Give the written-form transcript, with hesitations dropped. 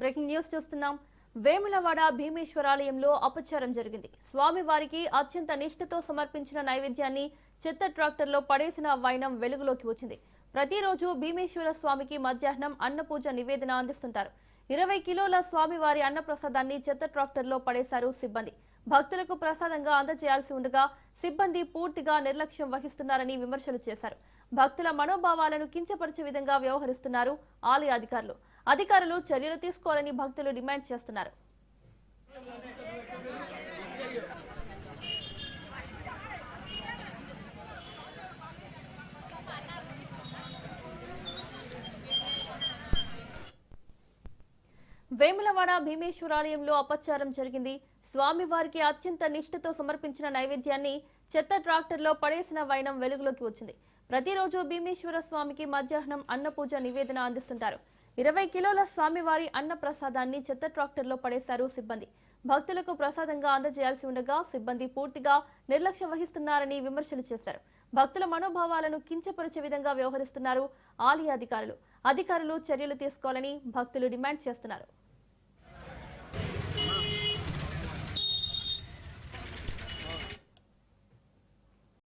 Breaking news చూస్తున్నాం. వేములవాడ భీమేశ్వరాలయంలో అపచారం జరిగింది. స్వామివారికి అత్యంత నిష్ఠతో సమర్పించిన నైవేద్యాన్ని చెత్త ట్రాక్టర్లో పడేసిన వైనం వెలుగులోకి వచ్చింది. ప్రతిరోజు భీమేశ్వర స్వామికి మధ్యాహ్నం అన్నపూజ నివేదన అందిస్తుంటారు. 20 కిలోల స్వామివారి అన్నప్రసాదాన్ని చెత్త ట్రాక్టర్లో పడేశారు సిబ్బంది. భక్తులకు ప్రసాదంగా అందజేయాల్సి ఉండగా సిబ్బంది పూర్తిగా నిర్లక్ష్యం వహిస్తున్నారని విమర్శలు చేశారు. భక్తుల మనోభావాలను కించపరిచే విధంగా వ్యవహరిస్తున్నారు ఆలయ అధికారులు చర్యలు తీసుకోవాలని భక్తులు డిమాండ్ చేస్తున్నారు. వేములవాడ భీమేశ్వరాలయంలో అపచారం జరిగింది. స్వామివారికి అత్యంత నిష్ఠతో సమర్పించిన నైవేద్యాన్ని చెత్త ట్రాక్టర్లో పడేసిన వైనం వెలుగులోకి వచ్చింది. ప్రతిరోజు భీమేశ్వర స్వామికి మధ్యాహ్నం అన్నపూజ నివేదన అందిస్తుంటారు. 20 కిలోల స్వామివారి అన్న ప్రసాదాన్ని చెత్త ట్రాక్టర్లో పడేశారు సిబ్బంది. భక్తులకు ప్రసాదంగా అందజేయాల్సి ఉండగా సిబ్బంది పూర్తిగా నిర్లక్ష్యం వహిస్తున్నారని విమర్శలు చేశారు. భక్తుల మనోభావాలను కించపరిచే విధంగా వ్యవహరిస్తున్నారు ఆలయ అధికారులు చర్యలు తీసుకోవాలని భక్తులు డిమాండ్ చేస్తున్నారు.